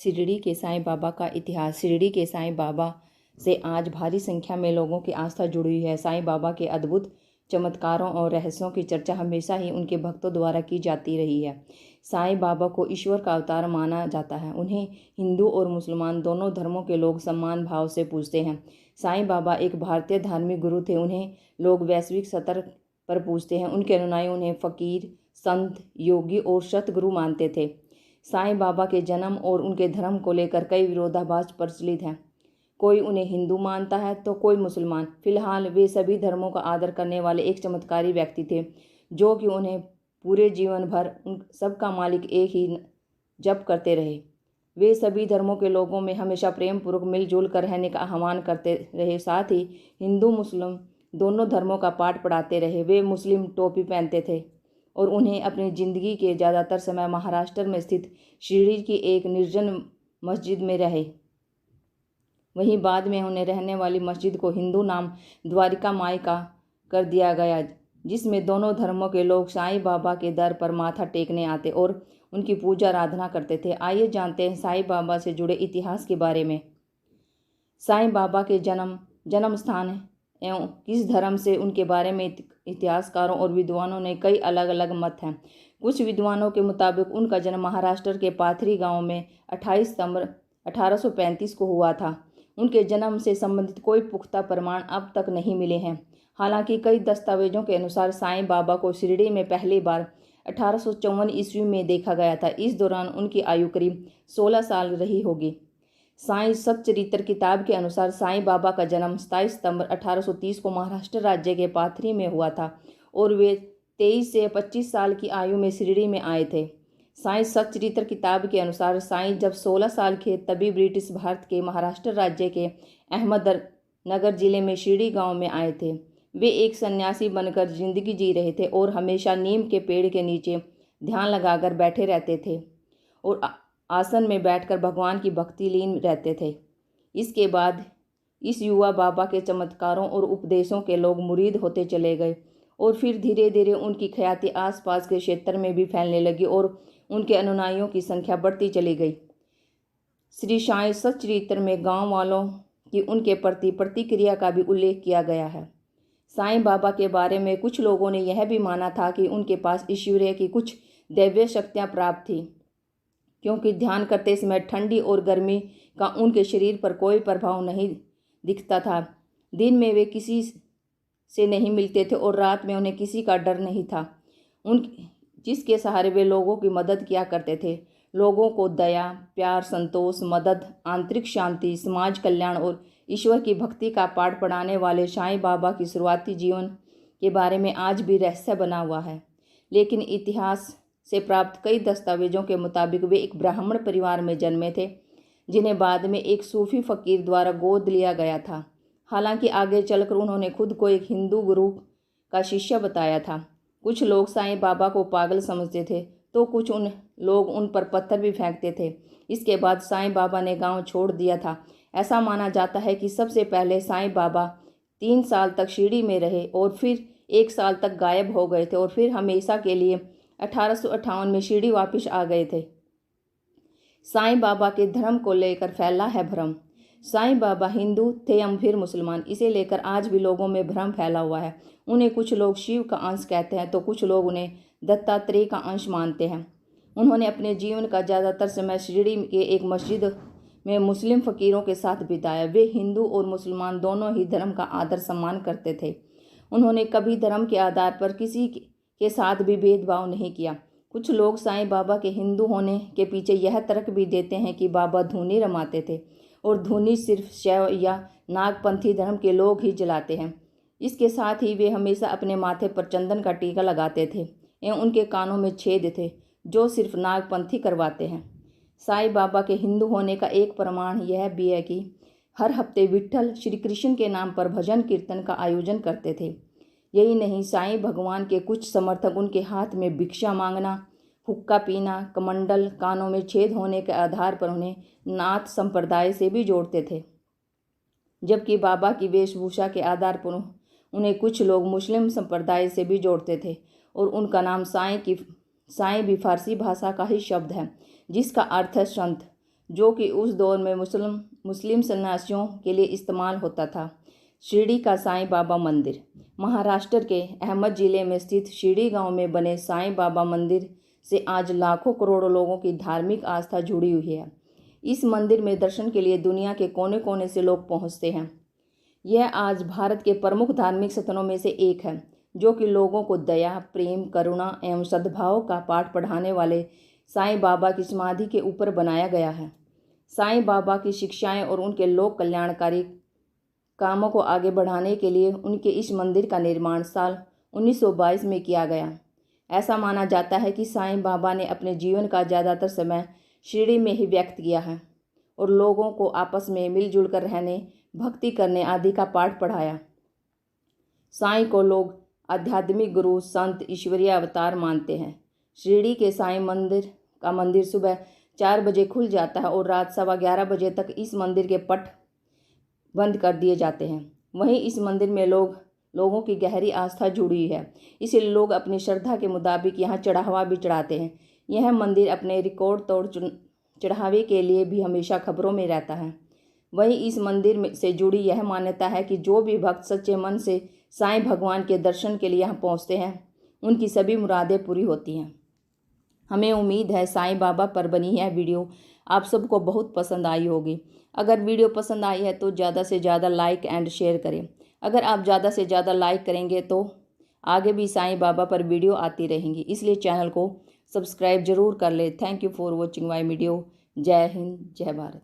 शिरडी के साईं बाबा का इतिहास। शिरडी के साईं बाबा से आज भारी संख्या में लोगों की आस्था जुड़ी हुई है। साईं बाबा के अद्भुत चमत्कारों और रहस्यों की चर्चा हमेशा ही उनके भक्तों द्वारा की जाती रही है। साईं बाबा को ईश्वर का अवतार माना जाता है। उन्हें हिंदू और मुसलमान दोनों धर्मों के लोग सम्मान भाव से पूजते हैं। साईं बाबा एक भारतीय धार्मिक गुरु थे। उन्हें लोग वैश्विक स्तर पर पूजते हैं। उनके अनुयायी उन्हें फकीर, संत, योगी और सतगुरु मानते थे। साईं बाबा के जन्म और उनके धर्म को लेकर कई विरोधाभास प्रचलित हैं। कोई उन्हें हिंदू मानता है तो कोई मुसलमान। फिलहाल वे सभी धर्मों का आदर करने वाले एक चमत्कारी व्यक्ति थे, जो कि उन्हें पूरे जीवन भर उन सबका मालिक एक ही जप करते रहे। वे सभी धर्मों के लोगों में हमेशा प्रेम पूर्वक मिलजुल कर रहने का आह्वान करते रहे। साथ ही हिंदू मुस्लिम दोनों धर्मों का पाठ पढ़ाते रहे। वे मुस्लिम टोपी पहनते थे और उन्हें अपनी ज़िंदगी के ज़्यादातर समय महाराष्ट्र में स्थित शिरडी की एक निर्जन मस्जिद में रहे। वहीं बाद में उन्हें रहने वाली मस्जिद को हिंदू नाम द्वारिका माई का कर दिया गया, जिसमें दोनों धर्मों के लोग साईं बाबा के दर पर माथा टेकने आते और उनकी पूजा आराधना करते थे। आइए जानते हैं साईं बाबा से जुड़े इतिहास के बारे में। साईं बाबा के जन्म स्थान एवं किस धर्म से उनके बारे में इतिहासकारों और विद्वानों ने कई अलग अलग मत हैं। कुछ विद्वानों के मुताबिक उनका जन्म महाराष्ट्र के पाथरी गांव में 28 सितंबर 1835 को हुआ था। उनके जन्म से संबंधित कोई पुख्ता प्रमाण अब तक नहीं मिले हैं। हालांकि कई दस्तावेजों के अनुसार साईं बाबा को शिरडी में पहली बार 1854 ईस्वी में देखा गया था। इस दौरान उनकी आयु करीब 16 साल रही होगी। साईं सच्चरित्र किताब के अनुसार साईं बाबा का जन्म 27 सितंबर 1830 को महाराष्ट्र राज्य के पाथरी में हुआ था और वे 23 से 25 साल की आयु में शिरडी में आए थे। साईं सच्चरित्र किताब के अनुसार साईं जब 16 साल के तभी ब्रिटिश भारत के महाराष्ट्र राज्य के अहमदनगर जिले में शिरडी गांव में आए थे। वे एक सन्यासी बनकर जिंदगी जी रहे थे और हमेशा नीम के पेड़ के नीचे ध्यान लगाकर बैठे रहते थे और आसन में बैठकर भगवान की भक्ति लीन रहते थे। इसके बाद इस युवा बाबा के चमत्कारों और उपदेशों के लोग मुरीद होते चले गए और फिर धीरे धीरे उनकी ख्याति आसपास के क्षेत्र में भी फैलने लगी और उनके अनुयायियों की संख्या बढ़ती चली गई। श्री साईं सच्चरित्र में गांव वालों की उनके प्रति प्रतिक्रिया का भी उल्लेख किया गया है। साईं बाबा के बारे में कुछ लोगों ने यह भी माना था कि उनके पास ईश्वरीय की कुछ दैवीय शक्तियाँ प्राप्त थी, क्योंकि ध्यान करते समय ठंडी और गर्मी का उनके शरीर पर कोई प्रभाव नहीं दिखता था। दिन में वे किसी से नहीं मिलते थे और रात में उन्हें किसी का डर नहीं था, जिसके सहारे वे लोगों की मदद किया करते थे। लोगों को दया, प्यार, संतोष, मदद, आंतरिक शांति, समाज कल्याण और ईश्वर की भक्ति का पाठ पढ़ाने वाले साईं बाबा की शुरुआती जीवन के बारे में आज भी रहस्य बना हुआ है। लेकिन इतिहास से प्राप्त कई दस्तावेजों के मुताबिक वे एक ब्राह्मण परिवार में जन्मे थे, जिन्हें बाद में एक सूफी फकीर द्वारा गोद लिया गया था। हालांकि आगे चलकर उन्होंने खुद को एक हिंदू गुरु का शिष्य बताया था। कुछ लोग साईं बाबा को पागल समझते थे तो कुछ लोग उन पर पत्थर भी फेंकते थे। इसके बाद साईं बाबा ने गांव छोड़ दिया था। ऐसा माना जाता है कि सबसे पहले साईं बाबा 3 साल तक शिरडी में रहे और फिर 1 साल तक गायब हो गए थे और फिर हमेशा के लिए 1858 में शिरडी वापस आ गए थे। साईं बाबा के धर्म को लेकर फैला है भ्रम। साईं बाबा हिंदू थे या फिर मुसलमान, इसे लेकर आज भी लोगों में भ्रम फैला हुआ है। उन्हें कुछ लोग शिव का अंश कहते हैं तो कुछ लोग उन्हें दत्तात्रेय का अंश मानते हैं। उन्होंने अपने जीवन का ज़्यादातर समय शिरडी के एक मस्जिद में मुस्लिम फ़कीरों के साथ बिताया। वे हिंदू और मुसलमान दोनों ही धर्म का आदर सम्मान करते थे। उन्होंने कभी धर्म के आधार पर किसी के साथ भी भेदभाव नहीं किया। कुछ लोग साईं बाबा के हिंदू होने के पीछे यह तर्क भी देते हैं कि बाबा धूनी रमाते थे और धूनी सिर्फ शैव या नागपंथी धर्म के लोग ही जलाते हैं। इसके साथ ही वे हमेशा अपने माथे पर चंदन का टीका लगाते थे एवं उनके कानों में छेद थे, जो सिर्फ नागपंथी करवाते हैं। साईं बाबा के हिंदू होने का एक प्रमाण यह भी है कि हर हफ्ते विट्ठल श्री कृष्ण के नाम पर भजन कीर्तन का आयोजन करते थे। यही नहीं, साईं भगवान के कुछ समर्थक उनके हाथ में भिक्षा मांगना, हुक्का पीना, कमंडल, कानों में छेद होने के आधार पर उन्हें नाथ संप्रदाय से भी जोड़ते थे, जबकि बाबा की वेशभूषा के आधार पर उन्हें कुछ लोग मुस्लिम संप्रदाय से भी जोड़ते थे और उनका नाम साईं भी फारसी भाषा का ही शब्द है, जिसका अर्थ है संत। जो कि उस दौर में मुस्लिम सन्यासियों के लिए इस्तेमाल होता था। शिरडी का साईं बाबा मंदिर। महाराष्ट्र के अहमद जिले में स्थित शिरडी गांव में बने साईं बाबा मंदिर से आज लाखों करोड़ों लोगों की धार्मिक आस्था जुड़ी हुई है। इस मंदिर में दर्शन के लिए दुनिया के कोने कोने से लोग पहुंचते हैं। यह आज भारत के प्रमुख धार्मिक स्थलों में से एक है, जो कि लोगों को दया, प्रेम, करुणा एवं सद्भाव का पाठ पढ़ाने वाले साईं बाबा की समाधि के ऊपर बनाया गया है। साईं बाबा की शिक्षाएं और उनके लोक कल्याणकारी कामों को आगे बढ़ाने के लिए उनके इस मंदिर का निर्माण साल 1922 में किया गया। ऐसा माना जाता है कि साईं बाबा ने अपने जीवन का ज़्यादातर समय शिरडी में ही व्यक्त किया है और लोगों को आपस में मिलजुल कर रहने, भक्ति करने आदि का पाठ पढ़ाया। साईं को लोग आध्यात्मिक गुरु, संत, ईश्वरीय अवतार मानते हैं। शिरडी के साईं मंदिर सुबह 4 बजे खुल जाता है और रात 11:15 बजे तक इस मंदिर के पट बंद कर दिए जाते हैं। वहीं इस मंदिर में लोगों की गहरी आस्था जुड़ी है, इसलिए लोग अपनी श्रद्धा के मुताबिक यहाँ चढ़ावा भी चढ़ाते हैं। यह मंदिर अपने रिकॉर्ड तोड़ चढ़ावे के लिए भी हमेशा खबरों में रहता है। वहीं इस मंदिर से जुड़ी यह मान्यता है कि जो भी भक्त सच्चे मन से साईं भगवान के दर्शन के लिए यहाँ पहुँचते हैं, उनकी सभी मुरादें पूरी होती हैं। हमें उम्मीद है साईं बाबा पर बनी यह वीडियो आप सबको बहुत पसंद आई होगी। अगर वीडियो पसंद आई है तो ज़्यादा से ज़्यादा लाइक एंड शेयर करें। अगर आप ज़्यादा से ज़्यादा लाइक करेंगे तो आगे भी साईं बाबा पर वीडियो आती रहेंगी, इसलिए चैनल को सब्सक्राइब जरूर कर ले। Thank you for watching my video. जय हिंद, जय भारत।